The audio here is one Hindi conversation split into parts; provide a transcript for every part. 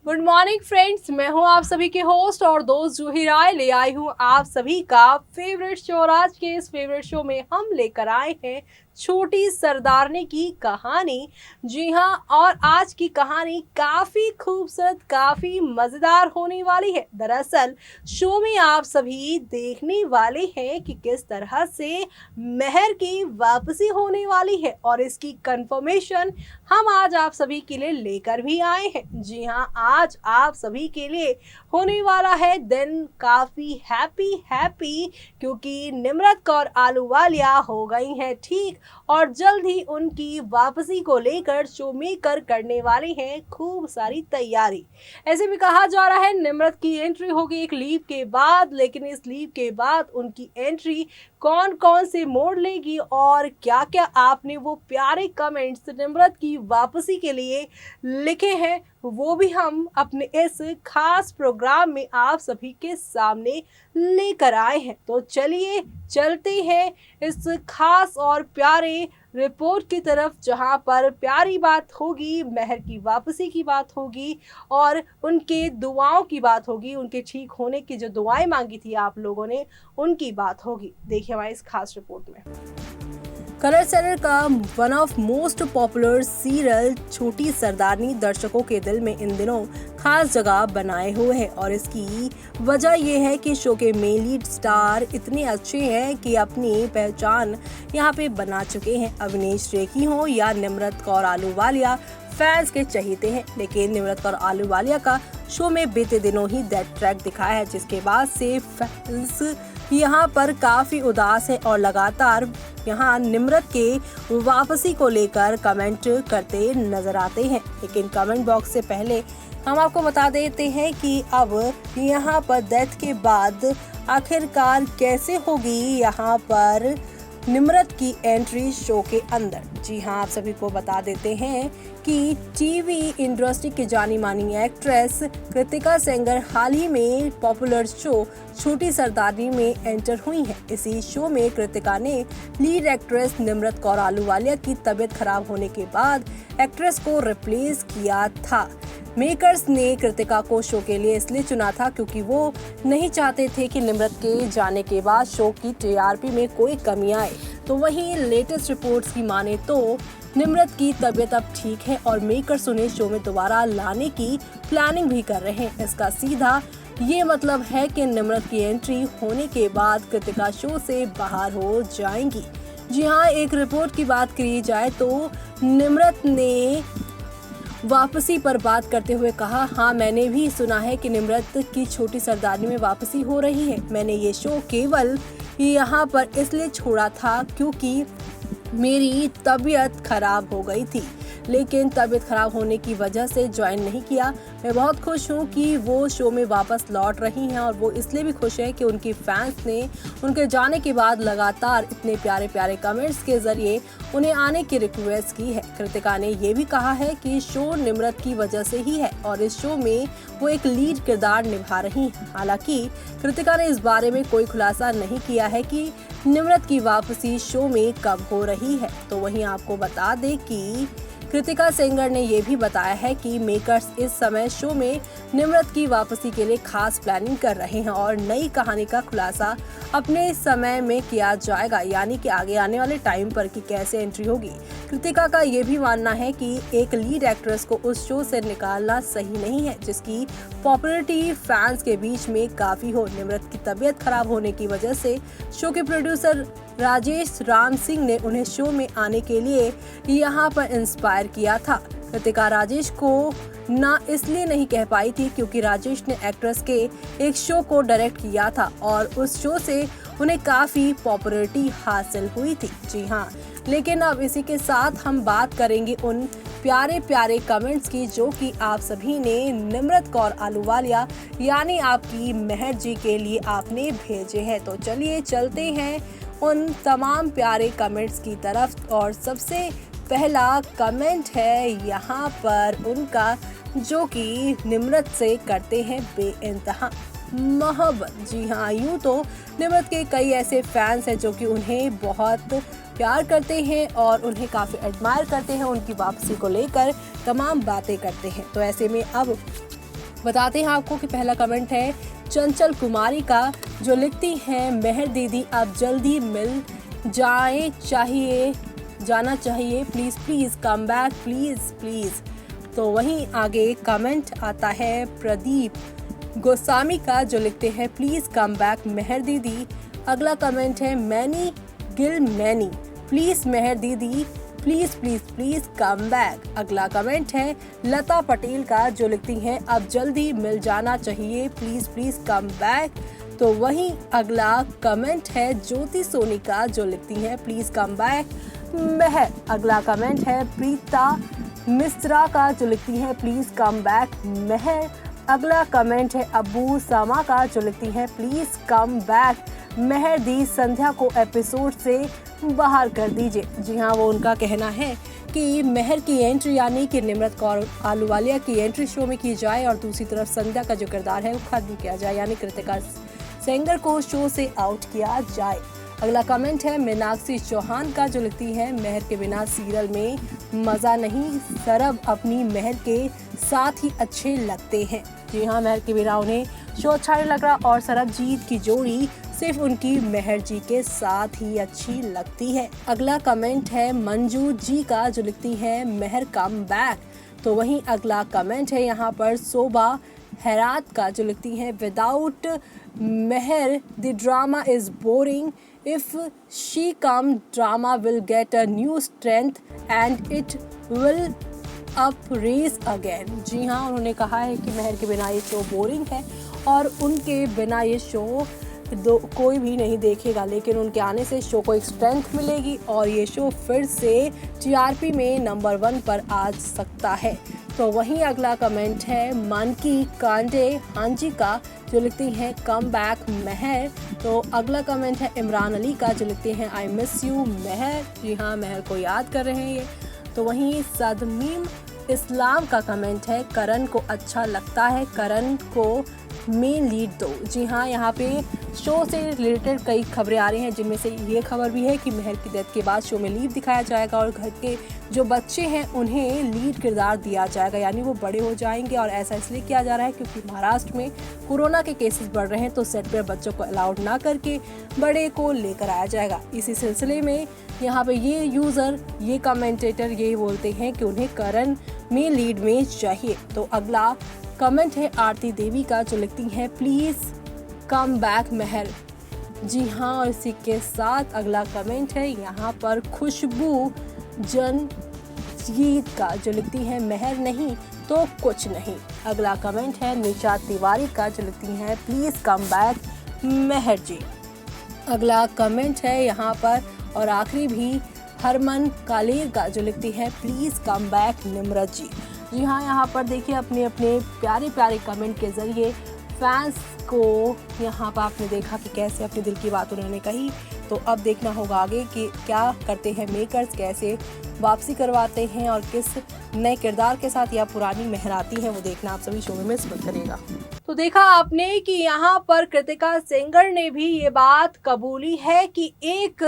गुड मॉर्निंग फ्रेंड्स, मैं हूं आप सभी के होस्ट और दोस्त जूही राय। ले आई हूं आप सभी का फेवरेट शो। और आज के इस फेवरेट शो में हम लेकर आए हैं छोटी सरदारनी की कहानी। जी हां, और आज की कहानी काफ़ी खूबसूरत, काफ़ी मज़ेदार होने वाली है। दरअसल शो में आप सभी देखने वाले हैं कि किस तरह से मेहर की वापसी होने वाली है, और इसकी कंफर्मेशन हम आज आप सभी के लिए लेकर भी आए हैं। जी हाँ, आज आप सभी के लिए होने वाला है दिन काफ़ी हैप्पी, क्योंकि निम्रत कौर आलूवालिया हो गई हैं ठीक, और जल्द ही उनकी वापसी को लेकर शो मेकर करने वाले हैं खूब सारी तैयारी। ऐसे भी कहा जा रहा है निम्रत की एंट्री होगी एक लीव के बाद, लेकिन इस लीव के बाद उनकी एंट्री कौन कौन से मोड़ लेगी और क्या क्या आपने वो प्यारे कमेंट्स निम्रत की वापसी के लिए लिखे हैं, वो भी हम अपने इस खास प्रोग्राम में आप सभी के सामने लेकर आए हैं। तो चलिए चलते हैं इस खास और प्यारे रिपोर्ट की तरफ, जहां पर प्यारी बात होगी, मेहर की वापसी की बात होगी और उनके दुआओं की बात होगी। उनके ठीक होने की जो दुआएं मांगी थी आप लोगों ने, उनकी बात होगी। देखिए हमारी इस खास रिपोर्ट में। कलर चैनल का one of most popular serial छोटी सरदारनी दर्शकों के दिल में इन दिनों खास जगह बनाए हुए है, और इसकी वजह यह है कि शो के मेन लीड स्टार इतने अच्छे हैं कि अपनी पहचान यहाँ पे बना चुके हैं। अविनेश रेखी हो या निम्रत कौर आलूवालिया फैंस के चहेते हैं, लेकिन निम्रत कौर आलूवालिया का शो में बीते दिनों ही डेथ ट्रैक दिखाया है, जिसके बाद से फैंस यहाँ पर काफी उदास है और लगातार यहाँ निम्रत के वापसी को लेकर कमेंट करते नजर आते हैं। लेकिन कमेंट बॉक्स से पहले हम आपको बता देते हैं कि अब यहाँ पर डेथ के बाद आखिरकार कैसे होगी यहाँ पर निम्रत की एंट्री शो के अंदर। जी हाँ, आप सभी को बता देते हैं कि टीवी इंडस्ट्री की जानी मानी एक्ट्रेस कृतिका सेंगर हाल ही में पॉपुलर शो छोटी सरदारनी में एंटर हुई हैं। इसी शो में कृतिका ने लीड एक्ट्रेस निम्रत कौर आलूवालिया की तबीयत खराब होने के बाद एक्ट्रेस को रिप्लेस किया था। मेकर्स ने कृतिका को शो के लिए इसलिए चुना था क्योंकि वो नहीं चाहते थे कि निम्रत के जाने के बाद शो की टीआरपी में कोई कमी आए। तो वहीं लेटेस्ट रिपोर्ट्स की माने तो निम्रत की तबीयत अब ठीक है और मेकर्स उन्हें शो में दोबारा लाने की प्लानिंग भी कर रहे हैं। इसका सीधा ये मतलब है कि निम्रत की एंट्री होने के बाद कृतिका शो से बाहर हो जाएंगी। जी हाँ, एक रिपोर्ट की बात करी जाए तो निम्रत ने वापसी पर बात करते हुए कहा, हाँ मैंने भी सुना है कि निम्रत की छोटी सरदारनी में वापसी हो रही है। मैंने ये शो केवल यहाँ पर इसलिए छोड़ा था क्योंकि मेरी तबीयत खराब हो गई थी, लेकिन तबीयत खराब होने की वजह से ज्वाइन नहीं किया। मैं बहुत खुश हूँ कि वो शो में वापस लौट रही हैं, और वो इसलिए भी खुश है कि उनकी फैंस ने उनके जाने के बाद लगातार इतने प्यारे प्यारे कमेंट्स के जरिए उन्हें आने की रिक्वेस्ट की है। कृतिका ने ये भी कहा है कि शो निम्रत की वजह से ही है और इस शो में वो एक लीड किरदार निभा रही हैं। हालांकि कृतिका ने इस बारे में कोई खुलासा नहीं किया है कि निम्रत की वापसी शो में कब हो रही है। तो वहीं आपको बता दें कि कृतिका सेंगर ने यह भी बताया है कि मेकर्स इस समय शो में निम्रत की वापसी के लिए खास प्लानिंग कर रहे हैं और नई कहानी का खुलासा अपने समय में किया जाएगा, यानी कि आगे आने वाले टाइम पर कि कैसे एंट्री होगी। कृतिका का ये भी मानना है कि एक लीड एक्ट्रेस को उस शो से निकालना सही नहीं है जिसकी पॉपुलैरिटी फैंस के बीच में काफी हो। निम्रत की तबीयत खराब होने की वजह से शो के प्रोड्यूसर राजेश राम सिंह ने उन्हें शो में आने के लिए यहाँ पर इंस्पायर किया था। कृतिका राजेश को ना इसलिए नहीं कह पाई थी क्योंकि राजेश ने एक्ट्रेस के एक शो को डायरेक्ट किया था और उस शो से उन्हें काफी पॉपुलैरिटी हासिल हुई थी। जी हाँ, लेकिन अब इसी के साथ हम बात करेंगे उन प्यारे प्यारे कमेंट्स की जो कि आप सभी ने निम्रत कौर आलूवालिया यानी आपकी मेहर जी के लिए आपने भेजे हैं। तो चलिए चलते हैं उन तमाम प्यारे कमेंट्स की तरफ, और सबसे पहला कमेंट है यहाँ पर उनका जो कि निम्रत से करते हैं बेइंतहा मोहब्बत। जी हाँ, यूँ तो निम्रत के कई ऐसे फैंस हैं जो कि उन्हें बहुत प्यार करते हैं और उन्हें काफ़ी एडमायर करते हैं, उनकी वापसी को लेकर तमाम बातें करते हैं। तो ऐसे में अब बताते हैं आपको कि पहला कमेंट है चंचल कुमारी का, जो लिखती हैं मेहर दीदी अब जल्दी मिल जाना चाहिए, please please come back please please. तो वहीं आगे कमेंट आता है प्रदीप गोस्वामी का, जो लिखते हैं प्लीज कम बैक मेहर दीदी। अगला कमेंट है मैनी गिल मैनी, प्लीज मेहर दीदी please please please come back. अगला कमेंट है लता पटेल का, जो लिखती हैं अब जल्दी मिल जाना चाहिए, प्लीज प्लीज कम बैक। तो वहीं अगला कमेंट है ज्योति सोनी का, जो लिखती हैं प्लीज कम बैक मेहर। अगला कमेंट है प्रीता मिश्रा का, जो लिखती हैं प्लीज कम बैक मेहर। अगला कमेंट है अबू सामा का, जो लिखती हैं प्लीज कम बैक मेहर दी, संध्या को एपिसोड से बाहर कर दीजिए। जी हाँ, वो उनका कहना है कि मेहर की एंट्री यानी कि निम्रत कौर आलूवालिया की एंट्री शो में की जाए और दूसरी तरफ संध्या का जो किरदार है वो खत्म किया जाए, यानी कृतिका सेंगर को शो से आउट किया जाए। अगला कमेंट है मीनाक्षी चौहान का, जो लिखती है मेहर के बिना सीरियल में मज़ा नहीं, सरब अपनी मेहर के साथ ही अच्छे लगते हैं। जी हाँ, मेहर के बिना उन्हें शो अच्छा नहीं लग रहा और सरबजीत की जोड़ी सिर्फ उनकी मेहर जी के साथ ही अच्छी लगती है। अगला कमेंट है मंजू जी का, जो लिखती है मेहर कम बैक। तो वहीं अगला कमेंट है यहाँ पर शोभा हैरात का, जो लिखती है without Meher the drama is boring, if she come drama will get a new strength and it will up race again. जी हाँ, उन्होंने कहा है कि मेहर के बिना ये शो बोरिंग है और उनके बिना ये शो कोई भी नहीं देखेगा, लेकिन उनके आने से शो को एक स्ट्रेंथ मिलेगी और ये शो फिर से टीआरपी में नंबर 1 पर आ सकता है। तो वहीं अगला कमेंट है मानकी कांडे हांजी का, जो लिखती हैं कम बैक मेहर। तो अगला कमेंट है इमरान अली का, जो लिखते हैं आई मिस यू मेहर। जी हाँ, मेहर को याद कर रहे हैं ये। तो वहीं सदमीम इस्लाम का कमेंट है करण को अच्छा लगता है, करण को मेन लीड दो। जी हाँ, यहाँ पे शो से रिलेटेड कई खबरें आ रही हैं, जिनमें से ये खबर भी है कि मेहर की डेथ के बाद शो में लीड दिखाया जाएगा और घर के जो बच्चे हैं उन्हें लीड किरदार दिया जाएगा, यानी वो बड़े हो जाएंगे। और ऐसा इसलिए किया जा रहा है क्योंकि महाराष्ट्र में कोरोना के केसेस बढ़ रहे हैं, तो सेट पर बच्चों को अलाउड ना करके बड़े को लेकर आया जाएगा। इसी सिलसिले में यहाँ पे ये यूज़र, ये कमेंटेटर ये बोलते हैं कि उन्हें करण में लीड में चाहिए। तो अगला कमेंट है आरती देवी का, जो लिखती हैं प्लीज़ कम बैक मेहर। जी हाँ, और इसी के साथ अगला कमेंट है यहाँ पर खुशबू जनजीत का, जो लिखती हैं मेहर नहीं तो कुछ नहीं। अगला कमेंट है निशा तिवारी का, जो लिखती हैं प्लीज़ कम बैक मेहर जी। अगला कमेंट है यहाँ पर और आखिरी भी हरमन कालेर का, जो लिखती है प्लीज़ कम बैक निम्रत जी। जी हाँ, यहाँ पर देखिए अपने अपने प्यारे प्यारे कमेंट के ज़रिए फैंस को यहाँ पर आपने देखा कि कैसे अपने दिल की बात उन्होंने कही। तो अब देखना होगा आगे कि क्या करते हैं मेकर्स, कैसे वापसी करवाते हैं और किस नए किरदार के साथ या पुरानी मेहर आती है, वो देखना आप सभी शो में मिस मत करिएगा। तो देखा आपने कि यहाँ पर कृतिका सेंगर ने भी ये बात कबूली है कि एक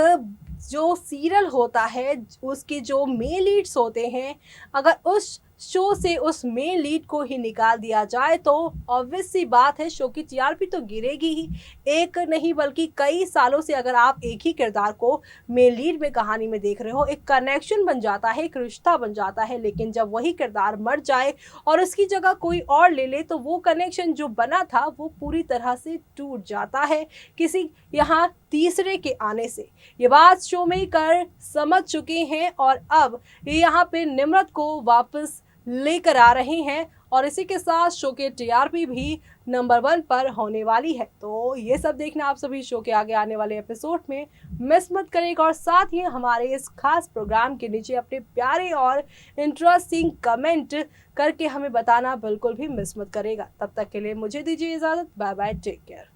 जो सीरियल होता है उसके जो मेल लीड्स होते हैं, अगर उस शो से उस मेन लीड को ही निकाल दिया जाए तो ऑब्वियस सी बात है शो की टीआरपी तो गिरेगी ही। एक नहीं बल्कि कई सालों से अगर आप एक ही किरदार को मेन लीड में कहानी में देख रहे हो, एक कनेक्शन बन जाता है, एक रिश्ता बन जाता है। लेकिन जब वही किरदार मर जाए और उसकी जगह कोई और ले ले तो वो कनेक्शन जो बना था वो पूरी तरह से टूट जाता है किसी यहाँ तीसरे के आने से। ये बात शो मेकर समझ चुके हैं और अब यहाँ पे निम्रत को वापस लेकर आ रहे हैं और इसी के साथ शो के टीआरपी भी नंबर 1 पर होने वाली है। तो ये सब देखना आप सभी शो के आगे आने वाले एपिसोड में मिस मत करेगा और साथ ही हमारे इस खास प्रोग्राम के नीचे अपने प्यारे और इंटरेस्टिंग कमेंट करके हमें बताना बिल्कुल भी मिस मत करेगा। तब तक के लिए मुझे दीजिए इजाजत। Bye bye, take care.